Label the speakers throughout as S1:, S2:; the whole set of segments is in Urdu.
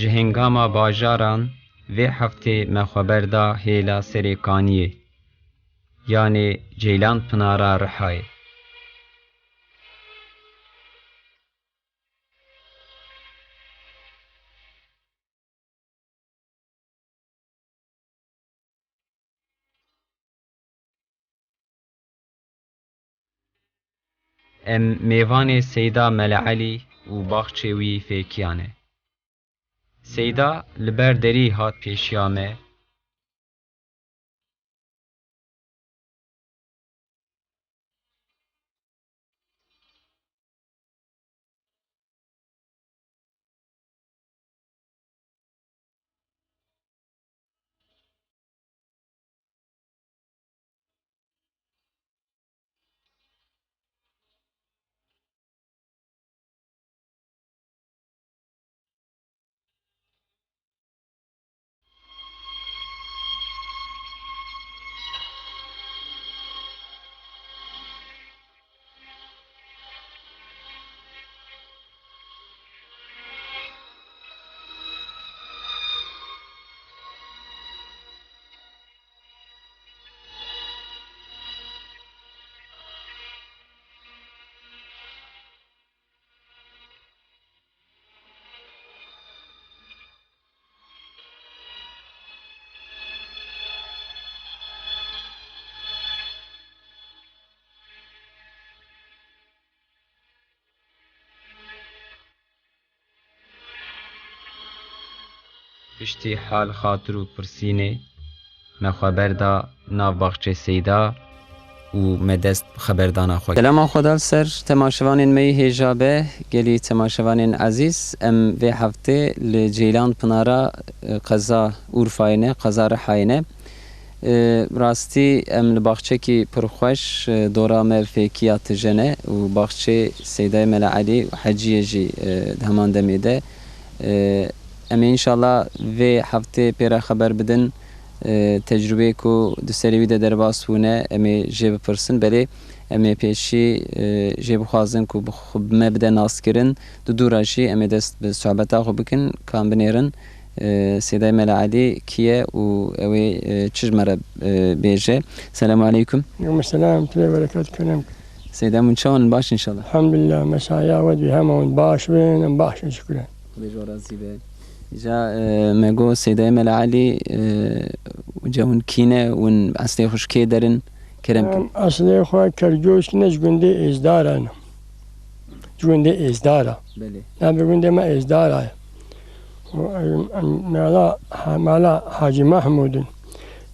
S1: جهنگاما باجاران وی هفته مخبر دا هیلا سریکانیه یعنی جیلان پنارا رحای. ام میوان سیدا ملعلی و باخچه وی فیکیانه. سیدا لبر دری هات پیشیامه پشتی حال خاطر و پرسینه مخبر دا ناو باخچه سیدا و مدست خبردانا خواه. سلام خدا سر تماشوانین می هجابه گلی تماشوانین عزیز ام وی هفته لجیلان پنارا قضا اورفاینه قضا رحاینه راستی ام لباخچه کی پرخوش دورام فیکیات جنه و باخچه سیدای ملعلی و حجیه جی دهمان دمیده ام انشالله وی هفته پیرا خبر بدن تجربه کو دسری ویده در باسونه امی جیب پرسن بله امی پیشی جیب خوازن کو بخوب مبدا ناس کرن دوراجی امی دست به صحبتا خو بکن کام بنیرن سیدای ملعلی کیه و اوی چجمره بیجه. سلام علیکم.
S2: یوم السلام تلی برکات کنم.
S1: سیدا منشان باش انشالله.
S2: الحمدلله مسایا ود بهمون باش بین باش شکرا.
S1: خدای راضی به. جا مگو سیدای ملعلی جون کینه ون اصلی خوش کی درن کرم کی
S2: اصلی خو کرجوش نش گنده ازدارن گنده ازدارا
S1: بله
S2: نه بگنده ما ازدارا مالا حاجی محمود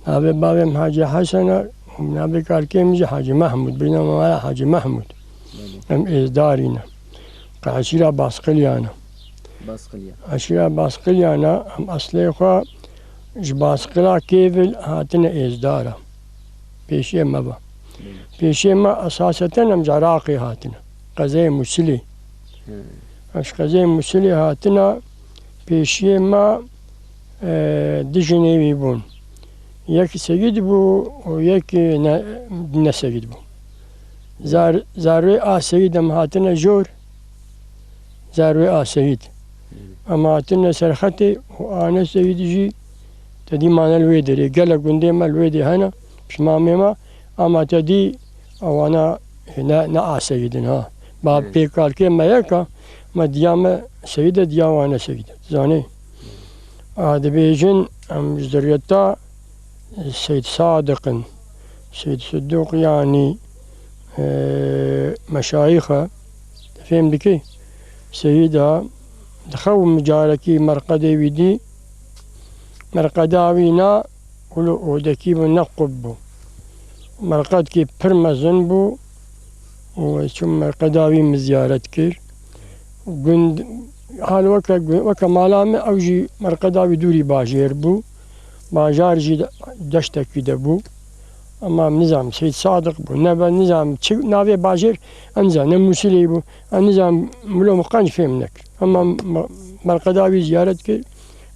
S2: نه بابم حاجی حسن نه بکارکیم حاجی محمود بینم مالا حاجی محمود هم ازدارینا قاشیرا باسقلیانا اشياء باسقليانا هم اصلي خو اش باسقلا كيفل هاتنا ازدارا بيشي ما با بيشي ما اساسا هم جراقي هاتنا قزي مسلي اش قزي مسلي هاتنا بيشي ما دجني بون يك سيد بو ويك نسيد بو زاروي سيد هم هاتنا جور زاروي سيد اما تنا سرختي وانا سيدي تدي معنا الويدري قال قندي ما الويدي هنا مش ما اما تدي او انا هنا سيدنا باب بيقال كما يكا ما ديام سيدة ديا وانا سيدة زاني هذا بيجن ام جدريتا سيد صادق سيد صدوق يعني مشايخه فهم بكي سيدة دخو مجاركي مرقدي ويدي مرقداوينا ولو ودكي بنقبو مرقد كي برمزن بو وثم مرقداوي مزيارة كير قند حال وكا مالام اوجي مرقداوي دوري باجير بو باجار جي دشتك بو اما نظام سيد صادق بو نبا نظام نافي باجير انزا نموسلي بو النظام ملو مقانج فهمنك اما مرقداوي زيارة كير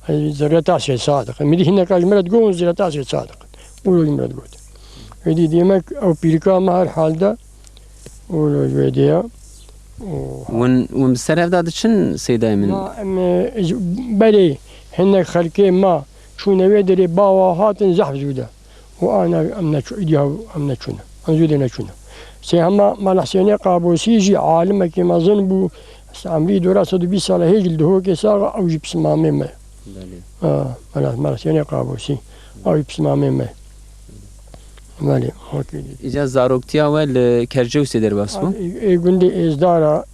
S2: زريتا سيد صادق مدي هنا كاج مرد قوم زريتا سيد صادق ولو مرد قوت هدي ديمك او بيركا مع الحال ده ولو جويديا
S1: ون سر هفداد چن سيدا من
S2: بلي هناك خلقي ما شو نويدري باوا هاتن زحف جوده وانا امنا شو ايديها امنا شونا انزودنا شونا سي هما مال حسيني قابوسي يجي عالم كما ظنبو عمري دراسه 20 سنه هيك هو كيساغ او جيب سمامي ما مال حسيني قابوسي او جيب سمامي ما مالي اوكي
S1: اجا زاروكتيا ول كرجوسي در باسمو
S2: اي قندي ازدارا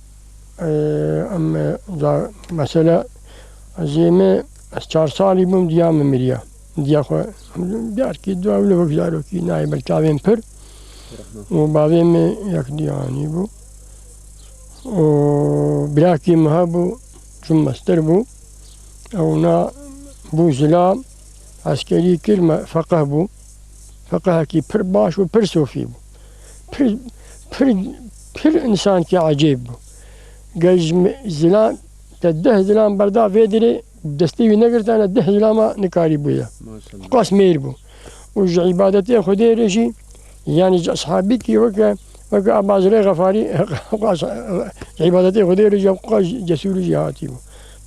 S2: ام مثلا زيمه 4 سالي بوم ديام مريا دياخو بياركي دولة وكزاروكي نايب الكابين پر وبعدين يك دياني بو وبراكي مهابو ثم استربو او نا بو زلام عسكري كلمة فقه بو فقه كي پر باش و پر صوفي بو پر انسان كي عجيب بو قاج زلام تده زلام بردا فيدري دستي نقرت انا ده زلاما نكاري بويا
S1: ما شاء الله
S2: قاس مير بو وج عبادتي خدي رجي يعني اصحابي كي وكا ابازري غفاري قاس عبادتي خدي رجي قاس جسور جهاتي بو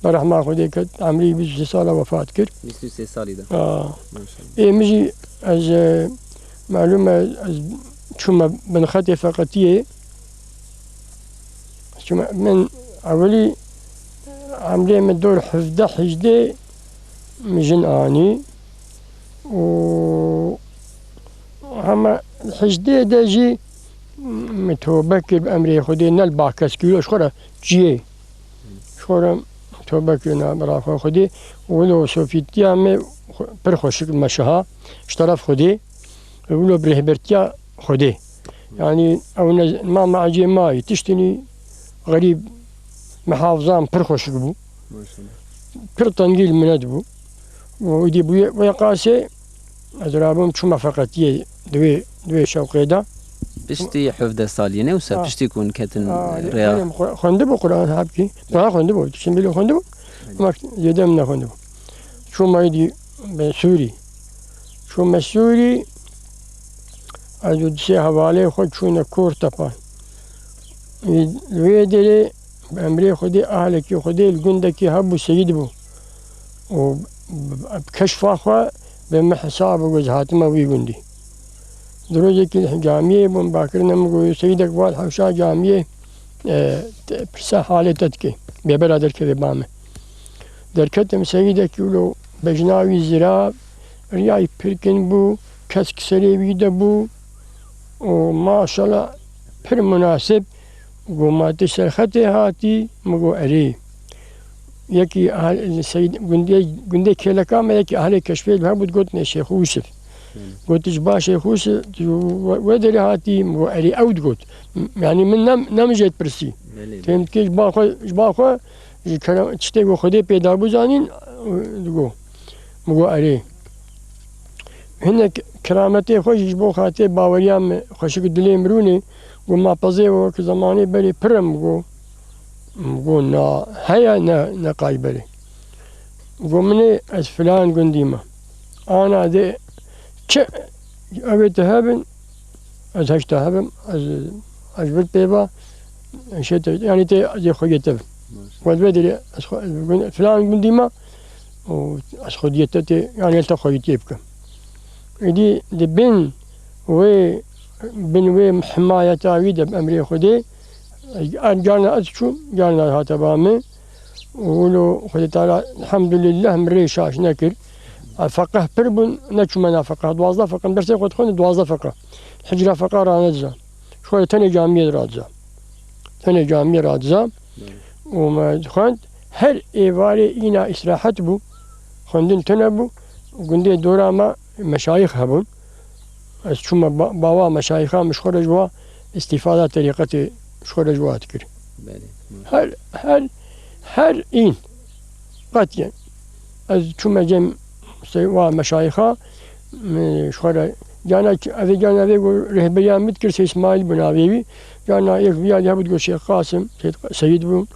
S2: برحمه خدي كت عمري 20 سنه وفاه كر
S1: 23 سالي ده
S2: ما
S1: شاء الله
S2: اي مجي از معلومه شو بنخطي فقطيه شو من اولي عملية من دور حفظة حجدة مجن آني و هما الحجدة داجي متوبكر بأمري خدي نال باكس كيلو شخورة جيه شخورة متوبكر نابرا خدي ولو سوفيتيا مي برخوشك مشها اشترف خدي ولو برهبرتيا خدي يعني او ما معجي ماي تشتني غريب محافظان پر خوشک بو پر تنقيل مند بو ودي بو ويقاسي ادرابم شو فقط دوي شوقيدا
S1: بشتي حفظ سالينه وسر بشتي كون كتن ريا
S2: خنده بو قران حبكي قران خنده بو تشميلو خنده بو ما يدم خنده بو شو ما يدي بسوري شو مسوري ادو دي حواله خود شو نكور تپا ويدري بأمري خدي أهلك خدي الجندك هبو سيد بو وبكشف أخوة بمحساب وجهات ما ويجندي دروجة كل جامية بوم باكرنا مقول سيدك واضح وشا جامية برسا حالة تدكي ببرا درك بامه دركتم سيدك يقولوا بجناوي زراعة رياي بركن بو كسك سري بيدا بو وما شاء الله بر مناسب وما تشرخته هاتي مگو اري يكي السيد گندي كلكا ما يكي اهل كشفيل هبود قلت شيخ يوسف قلت با شيخ يوسف ودري هاتي مگو اري اود قلت يعني من نم جيت برسي فهمت كيش باخو تشتي خدي پیدا بزانين مگو اري هنا كرامتي خوش بو خاطر باوريام خوشك دلي مروني وما بزي وك زماني بري برم مقول نا هيا نقاي بري ومني از فلان قنديمة أنا ذي ش أبي تهابن از هش تهابن از بيت بيبا شيء يعني تي خوي تب والبدري فلان قنديمة وأز خديتي يعني التخوي تيبك دي بن بن حماية تعويد بأمري خدي جانا أتشو جانا هاتبامي وولو خدي تعالى الحمد لله مري شاش نكر فقه بربن نتشو منا فقه دوازده فقه درسي خد خوني دوازده فقه الحجرة فقه رانزا شوية تاني جامية رادزا تاني جامية رادزا وما خند هر إيواري إينا إسراحت بو خندن تنبو قندي دورا ما مشايخ هبون شو باوا مشايخا مش خرجوا استفادة طريقة مش خرجوا تكر هل إن قد شو جم سوا مشايخا مش خرج جانا أذي جانا ذي رهبيان متكر سي إسماعيل بنابيوي جانا يخبيا لها بتقول شيخ قاسم سيد بون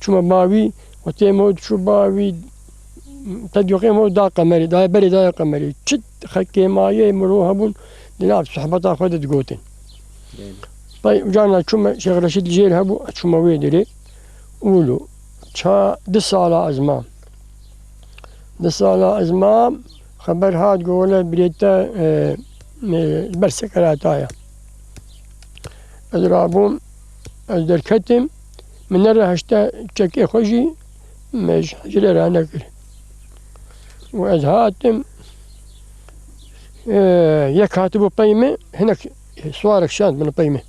S2: شو باوي وتيمود شو باوي تدوقي مو دا قمري دا بري دا قمري شت خكي مايه مروها بون دلاب صحبتا خدت قوتين طيب جانا شو شيخ رشيد الجيل هبو شو ما ويدري قولوا شا دسالة أزمام دسالة أزمام خبر هاد قوله بريتا برسكراتايا أضرابهم أزدر كتم من الرهشتا تشكي خوشي مش حجر رانا كر وأزهاتم يكاتبوا قيمة هناك صوارك شانت من قيمة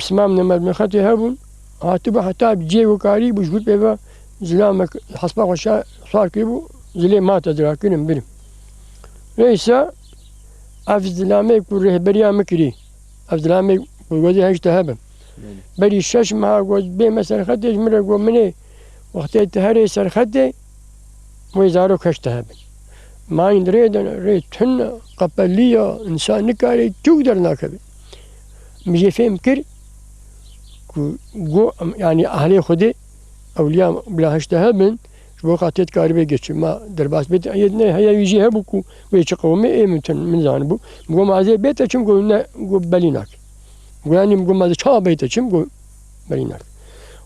S2: بسمام نمر من خطي هبون هاتبوا حتى بجي وكاريب وشقول بيبا زلامك حسبا وشا صار كيبو زلي ما تدراكين بلم ليس أفزلامي كل بريا مكري أفزلامي كل وجه هجتهبم بري الشاش مع جوز بي مثلا خدي مرة جو مني وقت تهري سر خدي ويزارو كشتهبم ما يندريد ريت هن قبلية إنسان نكاري تقدر ناكبي مجي فهم كر جو يعني أهلي خدي أولياء بلا هشتهبن شو قاتيت كاربي جتش ما درباس بيت يدنا هي يجي هبوكو ويشقومي إيه من زانبو مقو ما زي بيته كم قلنا جو بليناك يعني مقو ما شا بيته كم قو بليناك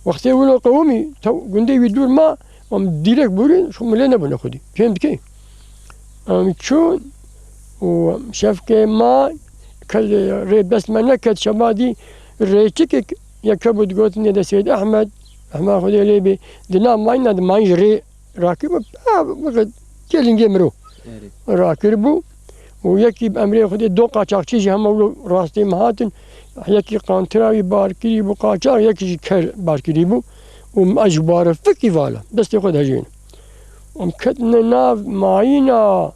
S2: وقت يقولوا قومي تو قندي يدور ما ديرك بورين شو ملنا بناخدي فهمت كيف؟ شون وشاف كي ما كل ري بس ما نكت شبادي ريتشك يكبد قوتني ده سيد أحمد خدي ليبي دنا ما يناد ما يجري راكب بقى كلين جمرو راكبو ويكي بأمري خدي دوقة شاكشي هم ولو راستي مهاتن يكي قانتراوي باركري بو قاچار يكي كر باركري بو ومأجبار فكي فالا بس تاخد هجين ومكتنا ناف معينا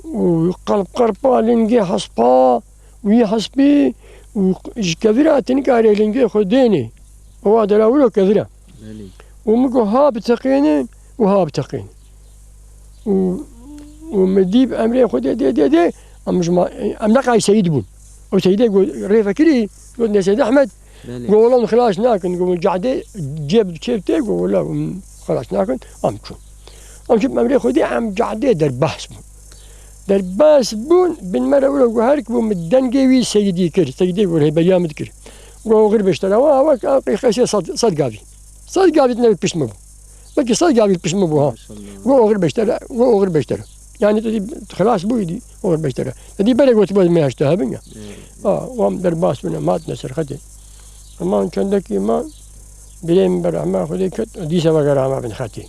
S2: وقلب قربا لنجي حسبا وي حسبي وكثيرة تنكاري لنجي خديني وهذا الأول كثيرة ومكو ها بتقيني وها بتقيني ومديب أمري خدي دي أم نقع سيد بون أو سيدي يقول ريفا كري قلنا سيد أحمد قول والله خلاص ناكن نقول جعدي جيب كيفتي قول والله خلاص ناكن أمشو أمري خدي عم جعدي درباس بون بالمرة ولا وهارك بون مدنجي وي سيدي كر سيدي يقول هي بيام تكر غير بيشترى واه خشي صدقابي تنبي بيشمبو بقي صدقابي بيشمبو ها غير بيشترى يعني تدي خلاص بويدي غير بيشترى تدي بلا قلت بس ما اشتهى بيا وام درباس بنا مات نسر خدي ما كان دكي ما بلين برحمة خدي كت دي سبا غرامة بن خاتي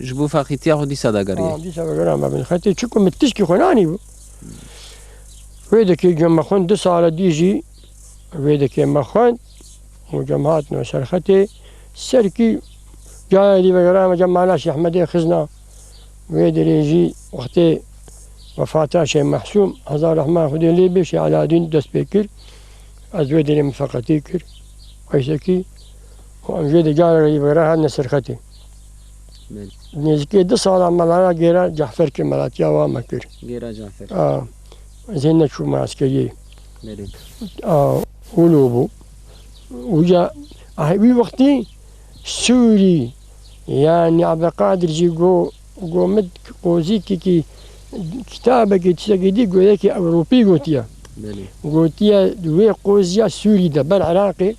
S1: جبو فاقيتيا خدي صدقاري
S2: دي سبا غرامة بن خاتي شكو متشكي خناني ويدك جمع خون 2 ساعة ديجي ويدك يما خون وجمعاتنا سرختي سركي جاي دي بقرامة جمعنا شيخ أحمد خزنا ويدر يجي وقتي وفاته شيء محسوم هزار رحمة خدي ليبي شي على دين دست بكر أزويد لي مفقتي كر ويسكي وأمجد جاري بقرامة سرختي نزكي 2 ساعة ملانا جيرا جعفر كمالات يا وامكر
S1: جيرا جعفر
S2: زين شو ما عسكري ولوبو وجا وي وقتي سوري يعني عبد القادر جي جو مد قوزيكي كي كتابك تسجدي قولك أوروبي قوتيا دوي قوزيا سوري ده بالعراقي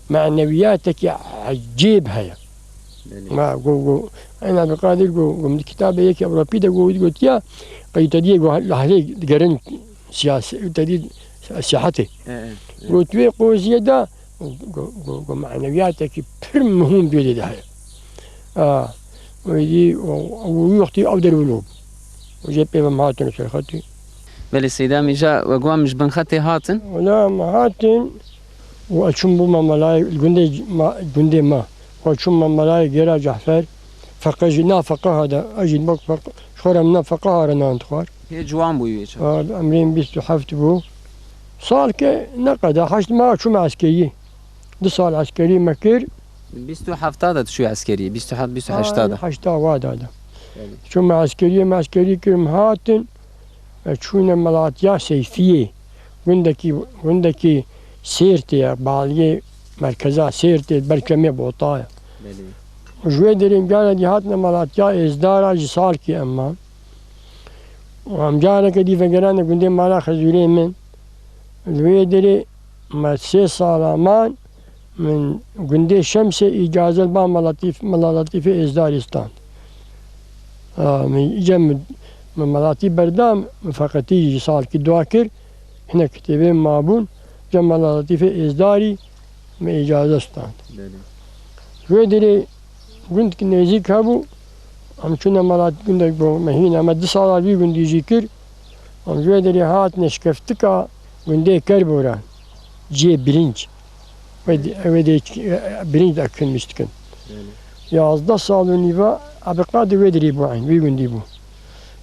S2: معنوياتك عجيب هيا ما جو أنا عبد القادر جو من كتابه يك أوروبي ده قوتيا قيتدي جو لحلي قرن سياسي تدي سياحتي قلت وي قوزيا ده معنوياتك برمهم بيدي ده ويجي ويختي أودر ولوب وجيب بيبا مهاتن سرختي
S1: بل السيدة جاء وقوام مش بنختي هاتن
S2: ولا مهاتن وأشم ما ملاي الجندي ما وأشم ملاي جرا جعفر فقج نافقة هذا أجد بق شخورا نافقة رنا انتخار
S1: هي جوان بويش
S2: أمرين بيستو حفت بو صار كي نقد حشت ما شو عسكري 2 سال عسكري مكر
S1: 27 شو عسكري 28
S2: حشتا واد هذا شو عسكري كرم هاتن شونا ملاتيا سيفية عندك سيرتي باليه مركزا سيرتي بركمي بوطايا وجوي درين قال دي هاتنا ملاتيا ازدارا جسار كي اما وام جانا كدي فقرانا قندي مالا خزولين من الويدري ما 3 صالمان من قندي الشمس إجازة البان ملالطيف إزدارستان من جمد من ملاتي بردام فقط يجي صار كدواكر هنا كتابين مابون جم ملالطيف إزداري من إجازة ستان ويدري قند كنيزيك هابو هم شنا ملات قندك بو مهينة ما 2 صالة بي قندي جيكر هم ويدري هات نشكفتكا قندي كربوران جي برنج ودي برنج أكل مشتكن 11 سال ونيفا أبقاد ويدري بو عين ويقندي بو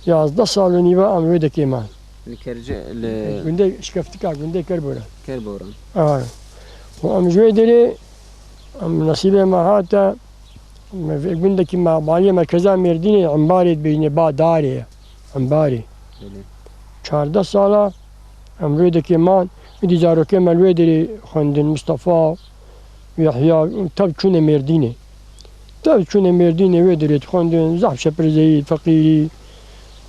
S2: 11 سال ونيفا أم ويدا كيمان
S1: الكرجة
S2: قندي شكفتكا قندي كربوران
S1: كربوران
S2: وأم ويدري أم نصيبه ما هاتا قندك ما بالي مركزا مرديني عمباري بيني با داري عمباري 14 سالا أم ويدا كيمان ودي جارو كمال ويدري خندن مصطفى ويحيى تاب شونه مرديني ويدري خندن زحف شبرزي فقيري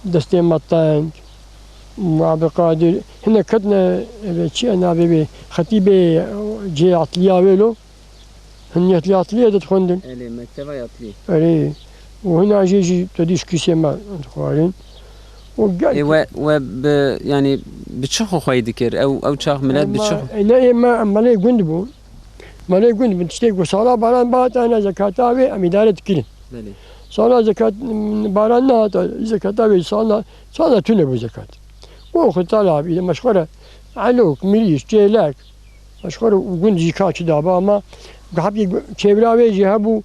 S2: دستي مطانج وعبد القادر هنا كتنا شي انا بيبي خطيبي جي عطليا ويلو هني عطليا خندن
S1: الي مكتبه يطلي
S2: وهنا جي تديش كيسي ما خوارين
S1: يعني بتشخو خوي ذكر او تشاخ ميلاد بتشخو
S2: لا ما مالي قندبو مالي قندبو تشتيك وصلاة باران بات انا زكاتاوي ام ادارة كلن صلاة زكاة باران نهات زكاتاوي صلاة تنبو زكاة وخطالها اذا مشغولة علوك مليش جيلاك مشغولة وقند زكاة دابا ما حبي كبراوي جهبو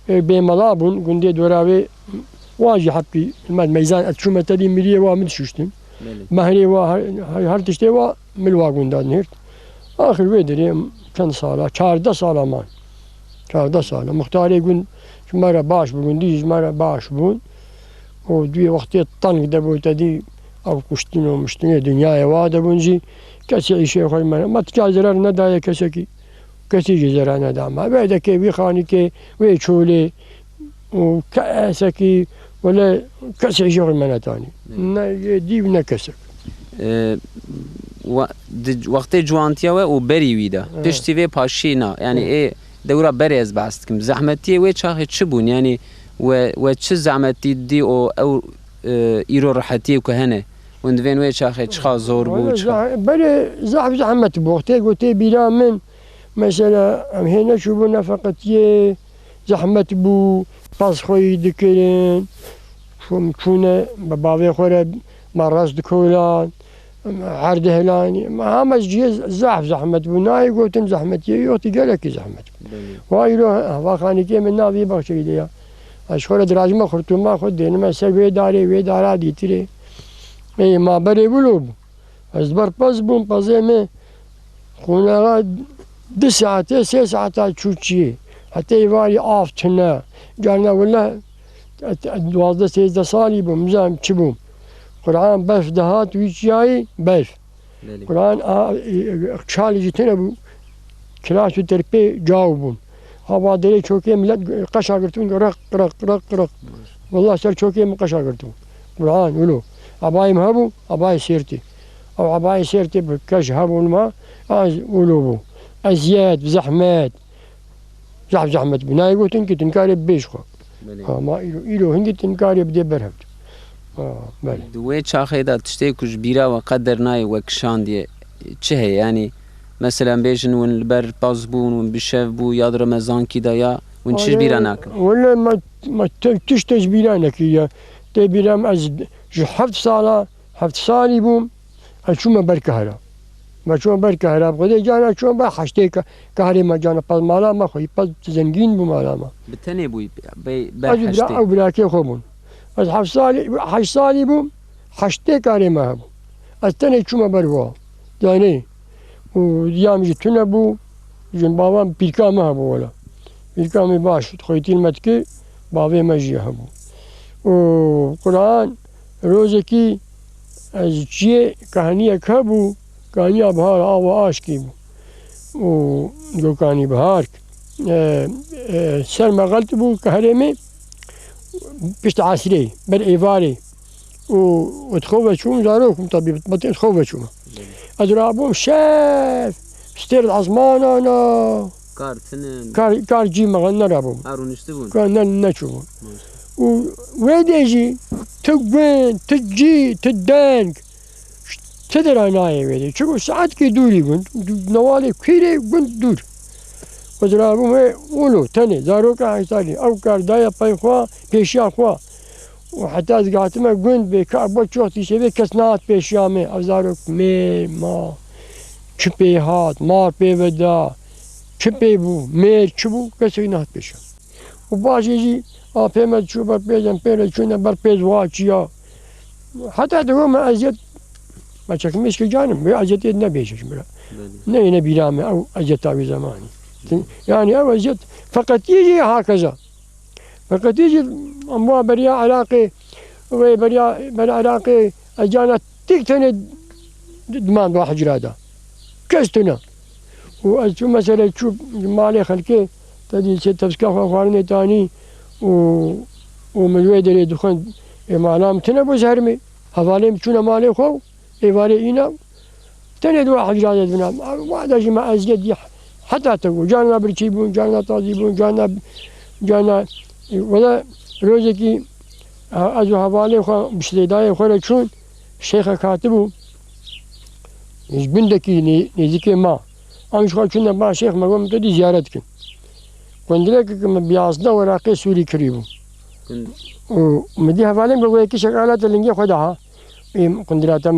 S2: بملابون قندي دوراوي واجي حبي الميزان اتشومة تدي مليه وامد شوشتن مهري هر تشتي ملواقون داد نهرت آخر ويدري كان صالة 14 صالة مان 14 صالة مختاري قن مرة باش بقون ديج مرة باش بون ودوي وقتي الطنق دبو تدي أو كشتين ومشتين دنيا وادا بونجي كسي عيشي خوي ما تجا زرار ندايا كسكي كسي زرار ندا ما بعد كي بيخاني كي ويشولي وكأسكي ولا كسي عيشي خوي منا تاني دي بنكسك
S1: وقتی جوانتیه و بری ویده پشتی و پاشینا یعنی ای دورا بری از باست کم زحمتی و چه چه بون یعنی و چه زحمتی دی او ایرو راحتی و کهنه وندوین و چه چه زور بود
S2: بری زحمت بوقتی گوتی بیرا من مثلا هنا شو بو نفقتیه زحمت بو پس خوی دکرین چونه بابی خوره مراس دکولان عرض هلاني ما همش جيز زحمت بناي قلت زحمت يوتي قالك زحمت وايلو واخاني كي من نافي بخشي ليا اشخر دراج ما خرطوم ما خد دين ما سوي داري وي دارا ديتري اي ما بري بلوب ازبر باز بوم بازمه خونا 2 ساعات 3 ساعات تشوتشي حتى يوالي افتنا قالنا ولا 12 13 صالي بمزام تشبوم قرآن بف دهات ويجاي بف قرآن شالي جتنا بو كلاس تربي جاوبون هوا دري شوكي ملت قشا قرتون رق رق رق رق والله سر شوكي من قشا قرتون قرآن ولو أباي مهبو أباي سيرتي أو أباي سيرتي بكش هبو الماء ولو بو أزياد زحمات زحمت بناي قلت إنك تنكاري بيشخو ما إلو هنجي تنكاري بدي برهبت بله
S1: دوی چاخه دا تشتی کش بیرا و قدر نای و کشاندیه چه يعني مثلا بیشن ون البر باز بون ون بشف بو یاد رمضان کی دا یا ون چش بیرا ناکن
S2: ولا ما تشتش بیرا نکیه تی بیرام از 7 سالی بوم اشوم برکهرا ما شو برکهرا بقدر جانا شو با حشته کاری ما جانا پس مالا ما خوی پس زنگین بو مالا ما
S1: بتنی بوی به حشته
S2: او براکی خوبون از 8 سالی بوم حشته کاری ما بوم از تنه چوم بروا دانی و دیامی تونه بو جن بابام پیرکا ما بو ولا پیرکا می باش خویتیل متکی بابی ما جیه بو و قرآن روزی کی از چیه کهانیه که بو کهانیه بهار آب و آشکی بو و دو کهانی بهار سر ما غلط بو کهرمی پشت عصری بر ایواری و تخوفه شوم زاروکم طبیب بطن تخوفه شوم أضربهم شاف ستير العظمان أنا
S1: كار سنن
S2: كار جي مغنى رابهم
S1: هارون اشتبون
S2: كان نشوفهم ويديجي تقبن تجي تدانك تدرى ناي ويدي شو ساعات كي دوري قلت نوالي كيري قلت دور وضربهم ولو تاني زاروكا عيطاني أو كار دايا باي خوا بيشيا خوا وحتى قعدت قلت بكعبة شوختي شبه كسنات بيشيامي أو زاروك مي ما چپی هات مار پی ودا چپی بو میر چبو کسی نهات پیشم و باشی جی آپیمت چو بر پیجم پیره چونه بر پیز واچیا حتی دوم ازیت ما چکمیش که جانم به ازیت نبیشش برا نه نبیرامه او ازیتاوی زمانی يعني او ازیت فقط يجي هكذا فقط يجي اموا بريا علاقه بريا علاقه اجانا تكتني دمان واحد جراده كستنا وأشوف مثلا تشوف مالي خلكي تدي تفسكا خوارني تاني ومن ويدري دخان مالام تنبو زهرمي هفاليم تشونا مالي خو إيوالي إينا تاني دوا حجرات بنا واحد أجي ما أزيد حتى تقول جانا برشيبون جانا طازيبون جانا ولا روزكي أجو هفالي خو بشليداي خورا تشون الشيخ كاتبو بندكي نيزكي ما أمش خال كنا مع شيخ ما قام تدي زيارتك كنت لك بيعصنا وراقي سوري كريبو ومديها فعلا بقول كي شغالات اللي نجي خدها كنت لا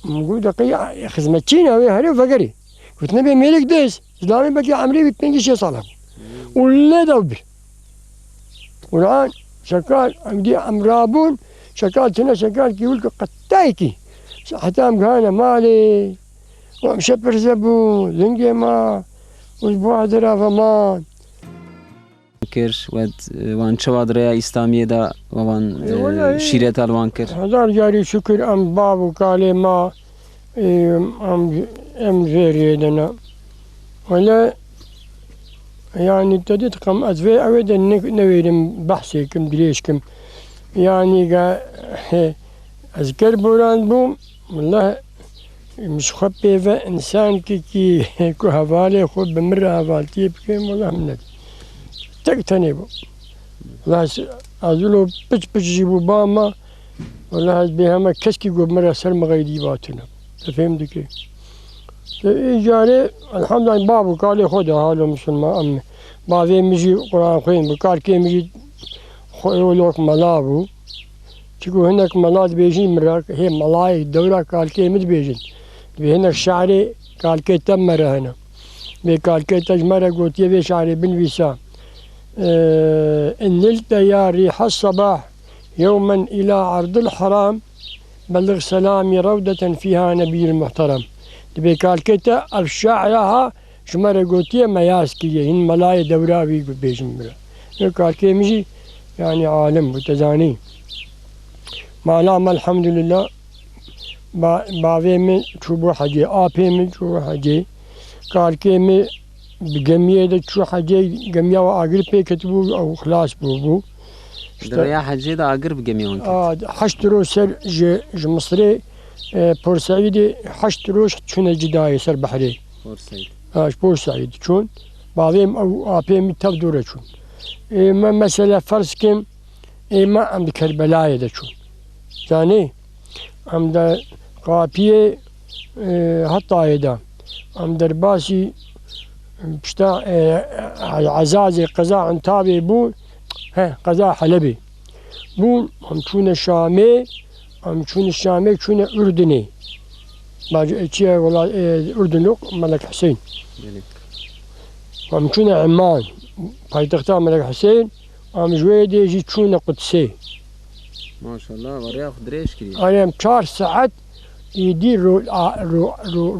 S2: مقول دقيقة خدمتينا ويا هري فقري قلت نبي ميلك ديس إسلامي بقي عمري بتنجي شيء صالح ولا دبر والآن شكال عندي أمرابون شكال تنا شكال كي يقولك قتايكي حتى أنا مالي ومشبر زبون زنجي ما وزبوع درافة ما
S1: كر وان شوادريا إسلامية دا وان شيرة الوان كر
S2: هزار جاري شكر أم بابو كالي ما أم زيري دنا ولا يعني تديت قم أزفي أود نويرم بحثي كم دريشكم يعني أذكر بوران بوم والله مش خبي إنسان كي كو هفالي خو بمرة هفالتي بكيم والله منك تقتني بو والله أزولو بج جيبو باما والله بيهما كسكي قو بمرة سلم غيدي باتنا فهمت كي إيجاري الحمد لله بابو قالي خدا هالو مسلمان أمي بابي مجي قرآن خوين بكار كي مجي خويولوك ملابو تقول هناك ملاذ بيجين مراك هي ملاي الدولة قال كي مد بيجين هناك شعري قال كي تمر هنا قال كي تجمر قلت يبي شعري بن وسام إن نلت يا ريح الصباح يوما إلى عرض الحرام بلغ سلامي روضة فيها نبي المحترم تبي قال كي الشعرها شمر قلت يا مياسكي هن ملاي دوراوي بيجين مرا قال كي مجي يعني عالم وتزاني معلام الحمد لله باوی من چوبو حجی آپی من چوبو حجی کارکی من بجميع ده شو حاجة جميع وآخر بيكتبوا أو خلاص بوجو.
S1: دريا حاجة ده آخر بجميع
S2: هون. حشترو سر ج مصري بورسعيد حشتروش شون الجداية سر بحري.
S1: بورسعيد.
S2: بورسعيد شون بعضهم أو أبيم تبدورة شون. ما مثلا فرض كم ما عند كربلاء ده شون. ثاني عند قابية حتى ده عند درباسي بشتا عزازي قزاء عن تابي بون قزاء حلبي بون هم شون الشامي هم شون الشامي شون أردني ما شيء ولا أردن ملك حسين هم شون عمان پایتخت ملك حسين هم جويدي يجي شون قدسي
S1: ما شاء الله ورياخ دريش كذي
S2: أنا 4 ساعات يدير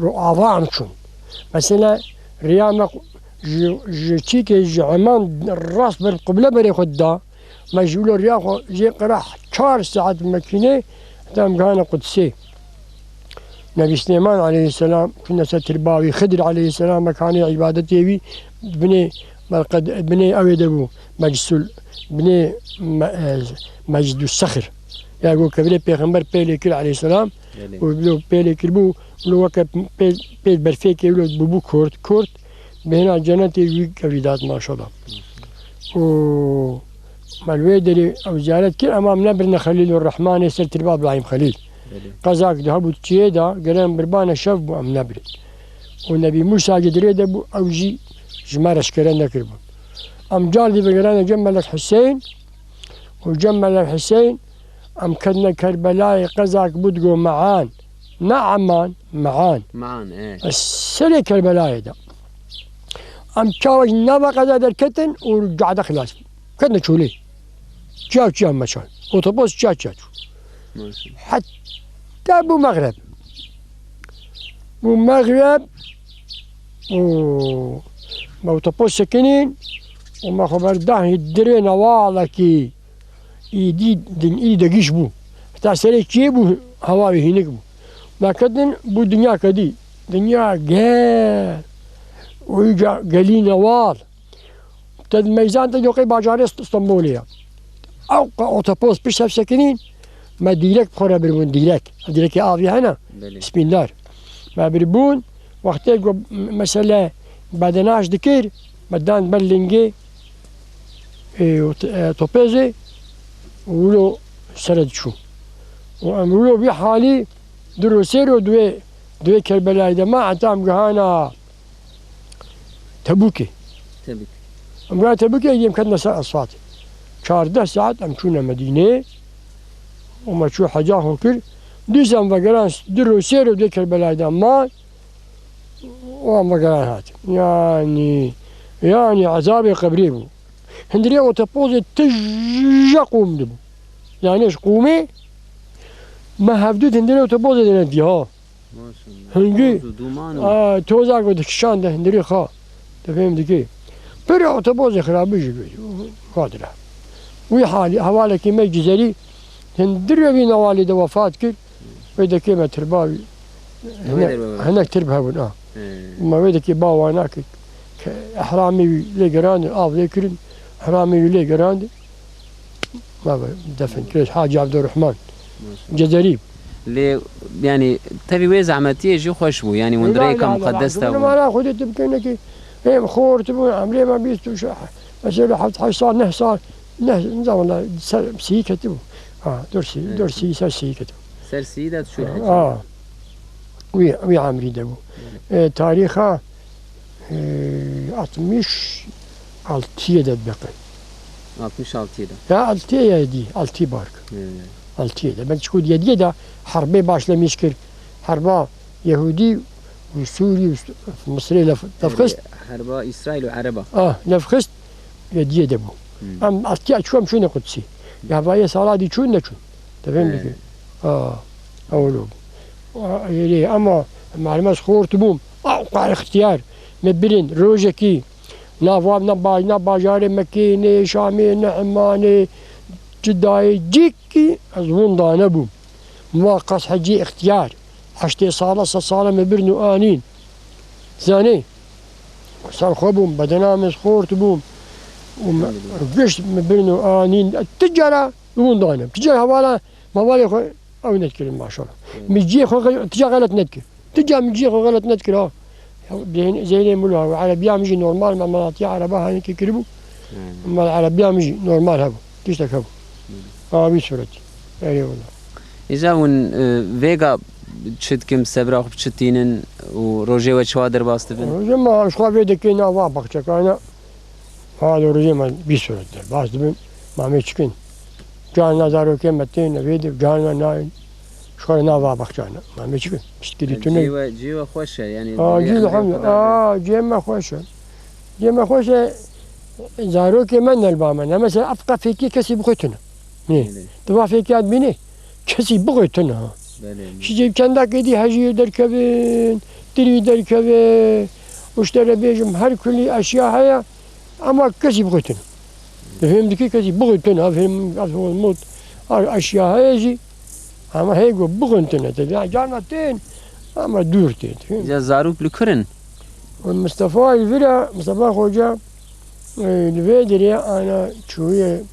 S2: رو آوام شون مثلا ريامك جيتيك عمان الراس بالقبلة بري خدا ما يجولوا رياخو جي قراح 4 ساعات ماكينة تام كان قدسي نبي سليمان عليه السلام كنا سترباوي خضر عليه السلام كان عبادته بي بني أويدبو مجسول بني مجد الصخر يقول كبير بيغمبر بيلي كل عليه السلام ولو بيلي كربو ولو وكا بيل برفيكي ولو بوبو كورت بهنا جنتي ويك أفيدات ما شاء الله. و مالويدري أو زيارات كل أمام نبرنا خليل الرحمن سر ترباب إبراهيم خليل. قزاق ذهبوا تشيدا قرام بربانا شاف بو أم نبري. والنبي موسى قدريد أبو أوجي جمار أشكرنا كربو. أم جالدي بقرانا جمل الحسين وجمل الحسين أم كدنا كربلاء قزاق بدقو معان نعمان معان
S1: إيه
S2: السري كربلاء ده أم كاوج نبا قزا دركتن ورجع خلاص كدنا شولي جاو مشان أوتوبوس جاو حتى بو مغرب و أوتوبوس سكنين وما خبر ده الدرين والكي إيدي دقيش بو حتى سري كيبو هواوي هناك بو لكن بو دنيا كدي دنيا غير ويجا قليل نوال تد ميزان تجوقي باجاري اسطنبولية أو أوتوبوس بيشتف سكنين ما ديرك بخورا بربون ديرك آفي هنا بسم الله ما بربون وقت مثلا بعدناش دكير بدان برلينجي توبيزي ولو سرد شو وأمرو بحالي دروسيرو دوي كربلاء ده ما عتام جهانا تبوكي أمرو تبوكي يمكن أصوات 14 ساعات أمشونا مدينة وما شو حاجة كل ديسان فقران دروسيرو دوي كربلاء ده ما وما قران هات يعني عذابي قبريبو هندري أوتوبوز تجا قوم دبو يعني إيش قومي ما هفدود هندري أوتوبوز دي ها هنجي توزاق ودكشان ده هندري خا تفهم دكي بري أوتوبوز خرابي جبي قادرة وي حالي حوالي كيما جزري هندري بين والد وفاة كل ويدا كيما ترباوي هناك تربها ما ويدا كي باو هناك أحرامي لي قراندي لي كرين حرامي لي قراندي ما دفن كريش حاج عبد الرحمن جزريب
S1: لي يعني تبي ويز عمتي جي خوش بو يعني وندريكا مقدسة
S2: ما لا خذت بكنك هي خور تبون عمري ما بيستو مثلا حط حصار نحصار نظام سيكة تبو درسي سيكة
S1: سرسي ده شو
S2: وي عمري دبو تاريخها أطمش التيه ده بقى
S1: مش التيه ده
S2: لا التيه دي التي بارك التيه ده بس كود يدي ده حربي باش لمشكر حربا يهودي وسوري ومصري لفخست
S1: حربا إسرائيل وعربا
S2: لفخست يدي ده بو أم التيه شو أم شو قدسي يا باي صلاة دي شو نشون تفهم لك أولو يلي أما معلومات خور تبوم قال اختيار مبرين روجكي نافواب نباجاري مكيني شامي نعماني جداي جيكي أزمون دانبو مواقص حجي اختيار حشتي صالة مبرنو آنين ثاني صار خبوم بدنا مسخور تبوم ورقشت مبرنو آنين التجارة زمون دانب تجارة هوالا موالي أو نتكلم ما شاء الله مجي تجا غلط نتكلم تجا مجي غلط نتكلم زي ما يقولوا العربية مجي نورمال مع مناطق عربها هناك يكربوا أما العربية مجي نورمال هبو تشتك هبو بصورتي أي والله
S1: إذا ون فيجا شد كم سبرة خب شتينن وروجي وشوادر باستفن
S2: جماعة شخوا فيدا كينا وابق شكانا هذا روجي ما بصورتي باستفن ما مشكين جانا دارو كمتين فيدا جانا ناين شخوا وابق جانا ما مشكين مشكلة توني
S1: جيوة خوشة يعني
S2: جيوة حمد جيما خوشة زارو كمان البامنا مثلا أفقى فيكي كسي بغيتنا تبغى فيكي أدميني كسي بغيتنا شجيب كندك يدي هجي دركبين تري دركبين واشتري بيجم هر كل أشياء هيا أما كسي بغيتنا فهم دكي كسي بغيتنا فهم الموت أشياء هيجي أما هيجو بغيتنا تبي جانتين أما دورتين
S1: إذا زارو بلكرن
S2: والمصطفى الفيلا مصطفى خوجا الفيدري أنا شوية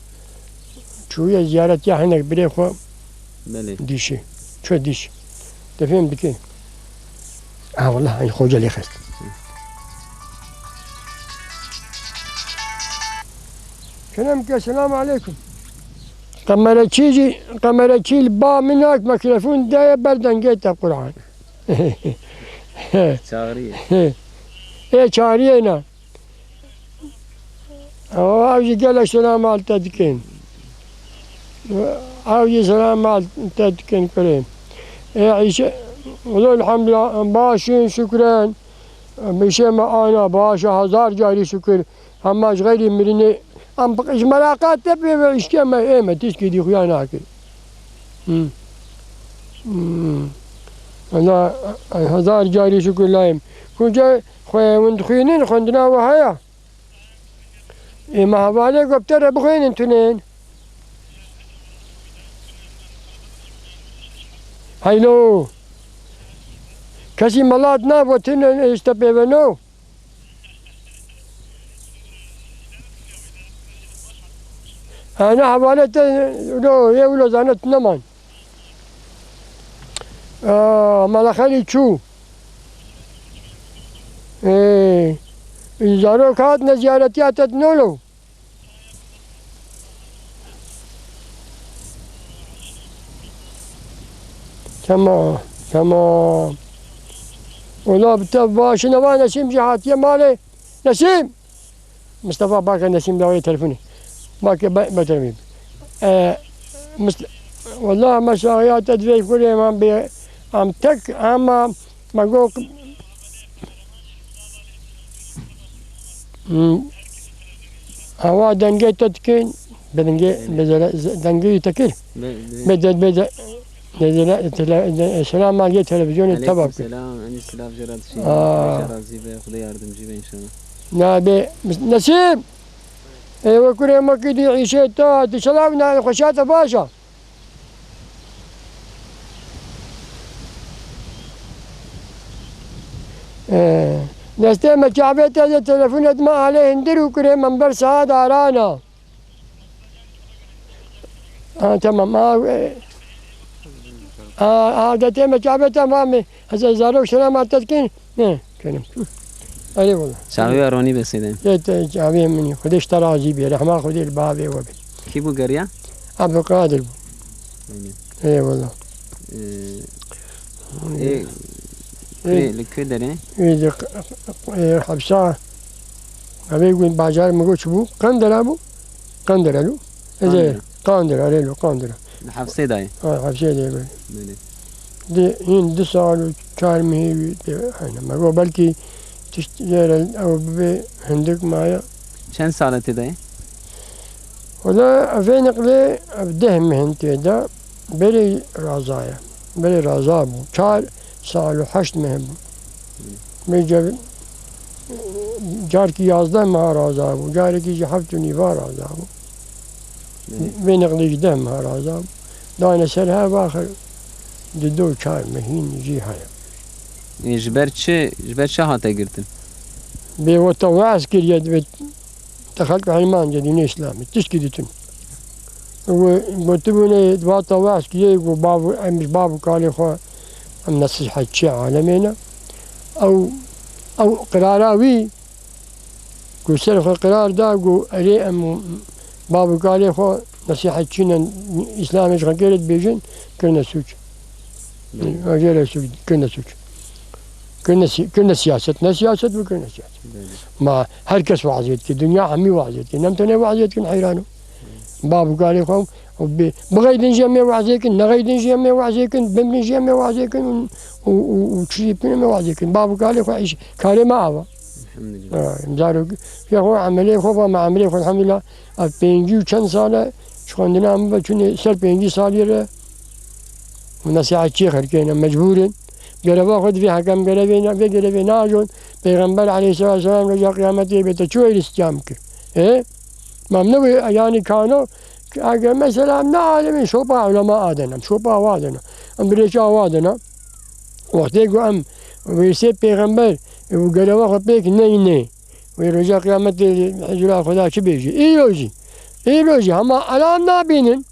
S2: زيارتي هناك بريخو ديشي شو ديش تفهم بكي والله هاي خوجة لي خست كلامك السلام عليكم قمرة تشيل با منك ميكروفون داية بردن جيت القرآن
S1: شاغرية
S2: ايه شارينا عاوز قال السلام على التدكين عاوز سلام على التدكين كريم عيش والله الحمد لله باشين شكرا بشي ما انا باشا 1000 جاري شكر هماش غيري مرني ام بقيش ملاقات تبي اشكي ما ايه ما تشكي دي خويا ناكل انا 1000 جاري شكر لايم كون جاي خويا وند خوينين خندنا وهايا إيه ما بالك وبترى بخين انتنين هايلو كسي ملات نابو تنين استبيبنو أنا حوالت لو يولو زانت نمان مالا خلي تشو إيه زارو كات نزيارتيات تنولو تمام والله بتباش نبغى نسيم جهاتي مالي نسيم مصطفى باكر نسيم داوي تلفوني باكر بترميم والله مشاغيات تدري كل يوم عم تك أما ما قوك هوا دنجي تتكين دنجي تكير بدأ السلام عليكم تلفزيون التبع
S1: السلام أنا سلاف جراد شيء شرازي بخدا يردم جيبه إن شاء الله
S2: نبي نسيم ايوه كل يوم كده عيشته تشلعنا خشات باشا نستمع شعبيت هذا تلفونات ما عليه اندروا كل منبر سعادة عرانا تمام هذا تم شعبيت مامي هذا زاروك سلام على التسكين كلام أي والله
S1: شعبي أراني بسيدين
S2: شعبي مني خدش تراجي بي رحمة خدي البابي وبي
S1: كيف قرية؟
S2: عبد القادر اي والله
S1: ايه لكي داري؟
S2: ايه حبسة أبي يقول باجار مقول شبو قندر أبو قندر ألو إيه قندر ألو قندر
S1: حبسة داي
S2: حبسة داي دي هين 2 سال و4 مهي أنا ما هو بلكي تشتغل أو ببي هندك معايا
S1: چند سالت داي؟
S2: والله أفين نقلي أبده مهنتي دا بري رازايا بري رازابو 4 سال و8 مهم بيجا جاركي 11 مع رازابو جاركي 7 نيفا رازابو بنقلي قدام مع رازابو دانا سرها باخر دو 4 مهين يجي هاي
S1: جبر چه هاته گرتن؟
S2: بيوتا وعسكر يد دخلت حيمان جديني إسلامي تشكي ديتن وقلتبوني دواتا وعسكر يقو بابو مش بابو قالي خوا أم نصيحة شيء عالمينا أو قراراوي قو سرخ القرار دا قو أري أم بابو قالي خوا نصيحة شيء إسلامي شغلت بيجن كنا سوج أجل سوج كنا سوج كنا سياسة وكنا سياسة ما هركس وعزيتك الدنيا عمي وعزيتك نمتني وعزيتك حيرانو بابو قال لكم بغيدن جميع وعزيكن نغيدن جميع وعزيكن بمن جميع وعزيكن وتشريبن وعزيكن بابو قال لكم عيش كاري معه
S1: الحمد لله
S2: مزارو في هو عمليه خوفا مع عمليه الحمد لله بينجي وكان سنة شخوندنا عم بتشوني سر بينجي ساليره ونصيحة شيخ كنا مجبورين قربا خد في حكم قربي ناجون پیغمبر عليه الصلاة والسلام رجع قيامته بتشوي الاستيامك إيه ممنوع يعني كانوا مثلا نعلم شوبا علماء آدنا شوبا وادنا أمريكا وادنا وقت يقول أم ويسيب پیغمبر وقربا خد بيك ني ويرجع قيامته حجرا خدا شو بيجي إيلوجي هما علام نابينن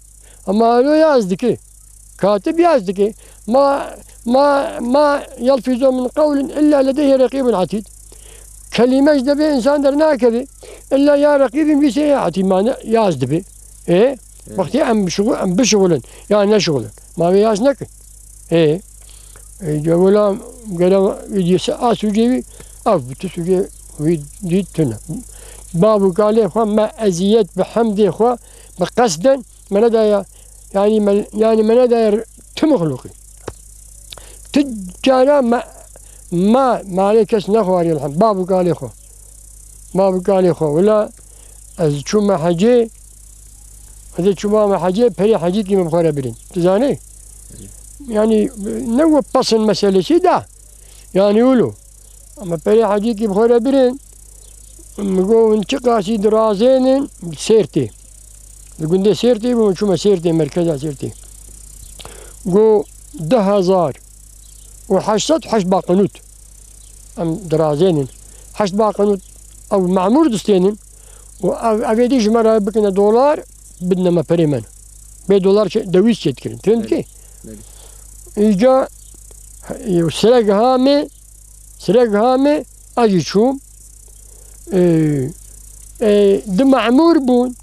S2: أما لو يازدك كاتب يازدك ما ما يلفظ من قول إلا لديه رقيب عتيد. كلمة دبي إنسان درناك به إلا يا رقيب بسيئة ما ياز دبي إيه وقتي أم بشغل يعني نشغل ما بياز نك إيه جولا قالوا يجي أسوجي أو تسوجي ويديتنا بابو قال لي إخوان ما أزيد بحمد إخوان بقصدا من هذا يعني من هذا تمخلوقي تجارة ما عليك نخواري الحمد بابو قال لي إخوان بابو قال لي إخوان ولا از شو ما حاجة هذا شو ما حاجة بري حاجة كي مبخورة برين تزاني يعني نو بس المسألة شيء ده يعني يقولوا أما بري حاجة كي مبخورة برين مقول انتقاسي درازين سيرتي يقول ده سيرتي وشو ما سيرتي مركزها سيرتي قو 10,000 وحشت حش باقنوت أم درازين حش باقنوت أو معمور دستين وأبيدي جمرة بكنا دولار بدنا ما بريمان $2 دويس شتكرين فهمت كي؟ إجا سرق هامي أجي شوم دم معمور بون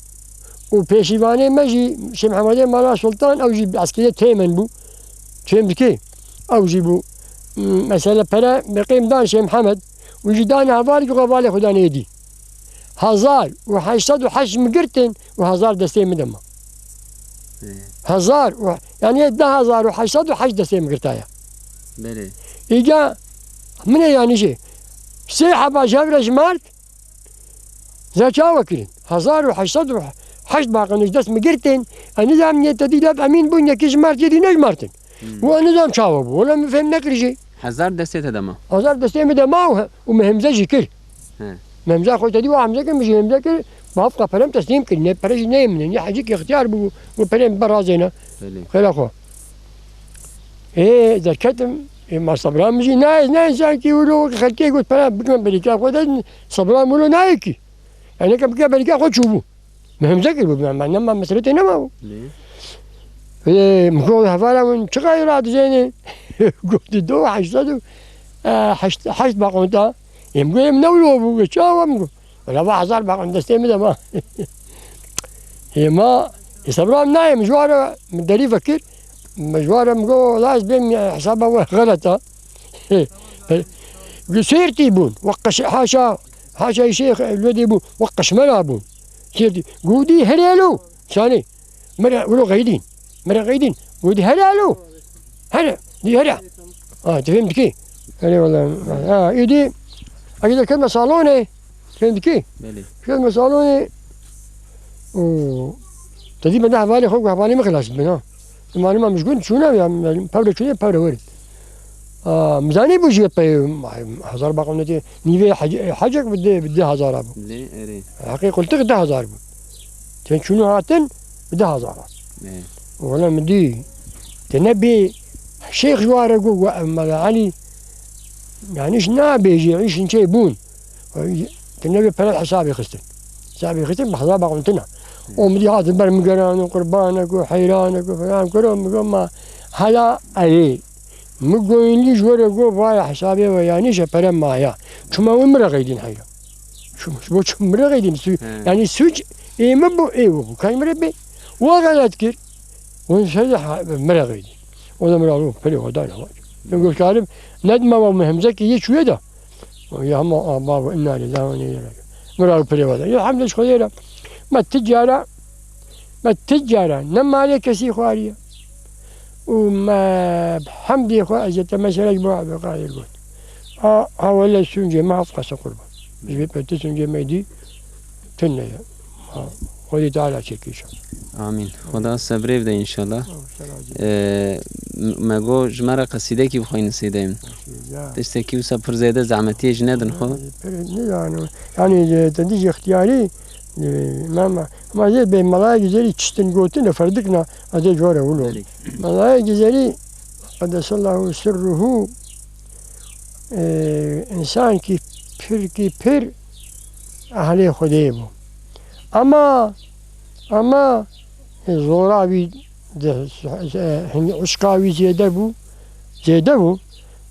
S2: وبيشيفاني ماجي شي محمد مالا سلطان أو جي عسكرية تيمن بو فهمت كي؟ أو جيبو مثلا برا بقيم دان شي محمد ويجي داني هفالي وغفالي خداني يدي 1,800 مقرتين و1000 دستين مدمة 1000 يعني 10,800 دستين مقرتايا
S1: بله
S2: إجا من يعني شيء سيحة باشافرة جمالت زكاة وكرين 1,800 باقنش دست مقرتين النظام يتدي لاب أمين بوين يكي جمالت يدي نجمارتين ونظام شاوبو ولا مفهم نكري شيء
S1: 1000 دستين تدمه
S2: 1000 دستين مدمة ومهمزة جيكر مهمزة خوش تدي وعمزة كل مش مهمزة كل ما أفقى برام تسليم كل بريج نيم يحجيك اختيار بو وبرام برازينا خلا خو إيه إذا كتم ما صبران مجي نايز كي يقولوا خلكي يقول برام بكم بريكا خو صبران مولو نايكي يعني كم كي بريكا خو تشوفوا مهمزة كل بمعنى ما مسألة ما هو مقول هفالا من شغايرات زينة قلت دو حشت باقونتا يمقول منولو بو شاو مقول ولا 1000 باقون دستين مده ما هي ما يصبران نايم مجواره من دليل فكر مجواره مقول لازم بين حسابه غلطه سيرتي بون وقش حاشا يا شيخ الودي بون وقش ملا بون سيرتي قودي هلالو ثاني مرة ولو غيدين قودي هلالو هلا دي هلا تفهمت كي؟ هلا والله ايدي أجد كلمة صالونة فهمت كي؟ كلمة صالونة تدي بدها بالي خوك بالي مخلص بنا ما مش قلت شو نبي بابر شو بابر ورد مزاني بوجي بي 1000 باقونتي نيفي حاجك بدي 1000 ابو حقيقة قلت لك 1000 ابو تين شنو هاتن بدي 1000 ولا مدي تنبي شيخ جوار مال علي يعني ايش نابي يجي يعيش شيء بون تنبي بلا حسابي خستن بحساب باقونتنا ومدي هذا برمقران وقربانك وحيرانك وفلان كلهم ما هلا اي مقوين لي جوار جو بايع حسابي ويانيش برم معايا شو ما وين مرغيدين حيرا شو مرغيدين يعني سوج اي مبو اي كان مربي وغلط كير ونشجع مرغيدين ولا مرغلو بلي ودانا نقول كلام ندمه ومهمزه كي شو يدا يا هم بابا إنا لله وإنا إليه راجعون مرغلو بلي ودانا يا حمد خيره ما التجارة نما عليك سي خواريه وما بحمدي خو أجت مسألة بوعد بقاعد يقول ولا سنجي ما أفقس قربا مش بيبقى سنجي ما يدي تنيا خذي تعالى شكي شاء
S1: آمين خدا صبر بده إن شاء الله ما جو جمرة قصيدة كي بخوين نسيدهم تشتكي وسافر زيادة زعمتي جنادن خو
S2: يعني تنديج اختياري ما زي بين ملاك جزيري تشتن قوتنا فردقنا هذا جواره ولو ملاك جزيري قدس الله سره إنسان كي بير أهلي خديبه أما زورابي عشقاوي زيادة بو تيدو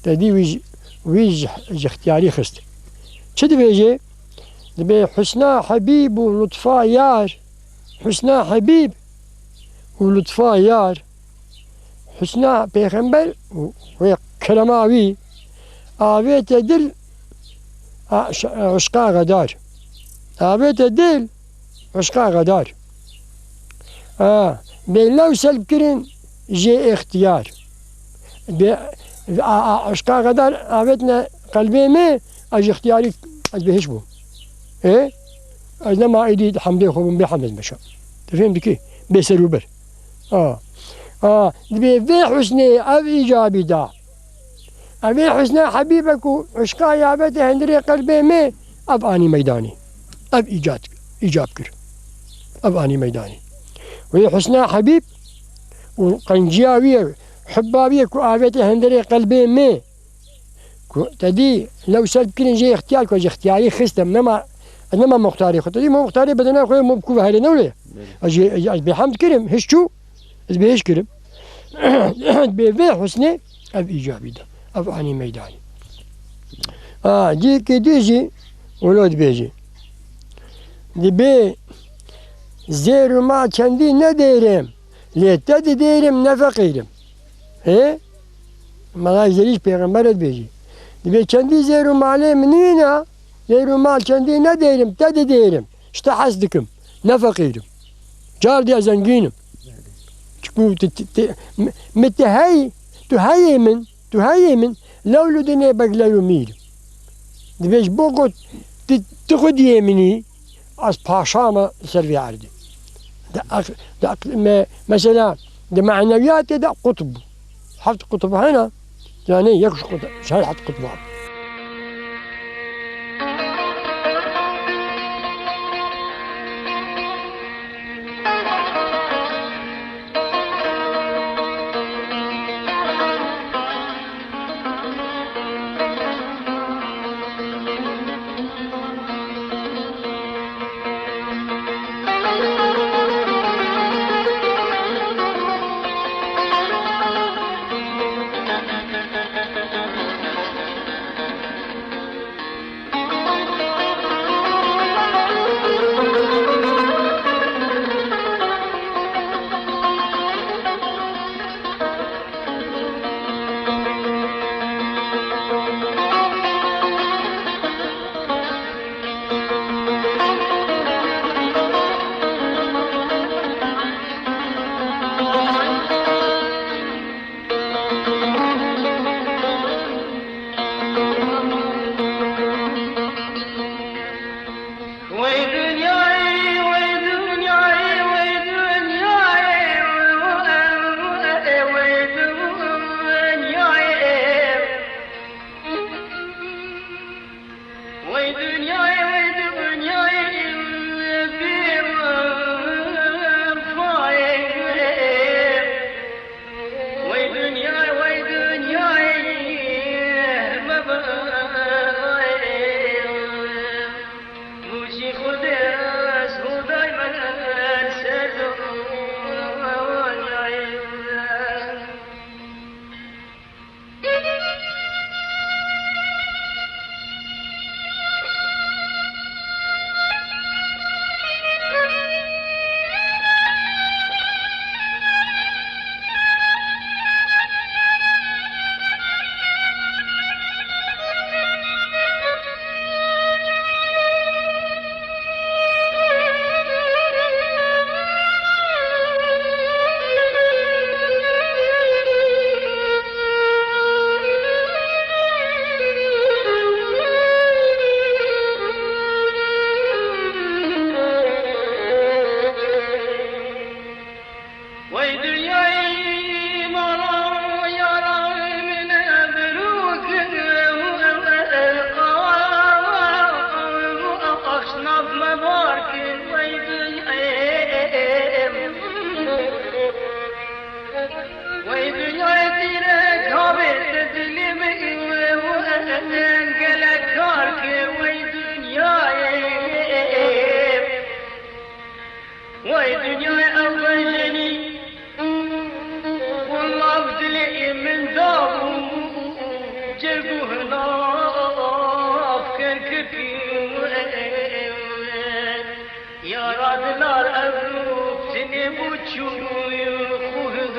S2: تدي ويج اختياري خست شد بيجي دبي حسنا حبيب ولطفا يار حسنا حبيب ولطفا يار حسنا پیغمبر و كلماوي آويت دل عشقا غدار آويت دل عشقا غدار بلو سلب كرين جي اختيار عشقا غدار آويتنا قلبي مي اج اختياري بهش بو ايه اجنما ايدي حمدي خوبن بحمد مشا تفهم كي بسروبر في حسني أو إيجابي دا أبي حسني حبيبك وعشقا يا بيت هندري قلبي مي أباني ميداني أب إيجاب كر أباني ميداني وهي حسني حبيب وقنجياوية حبابية كو أبيت هندري قلبي مي تدي لو سلب كن جي اختيارك وجي اختياري خستم نما مختاري خطدي مو مختاري بدنا خويا مو بكو هالي نولي أجي بحمد كريم هشتو بيش كريم بيفي حسني أب إيجابي ده أب عني ميداني دي كديجي ولود بيجي دي بي زيرو ما كندي نديرم ليتدي ديرم نفقيرم ايه ما زريش بيغمبرت بيجي دي بي كندي زيرو مالي منينا زيرو مال كندي نديرم تدي ديرم اشتحسدكم نفقيرم جار دي زنجينم تهيئ من لولو دنيا بقلو ميل دبيش بوقت تخد يمني از باشاما سرفي عردي مثلا ده معنويات ده قطب حط قطب هنا يعني يكش قطب شهر حط قطب
S3: جرگوهنا افکر کتیو یارادلار افروف سنه بوچوی خوه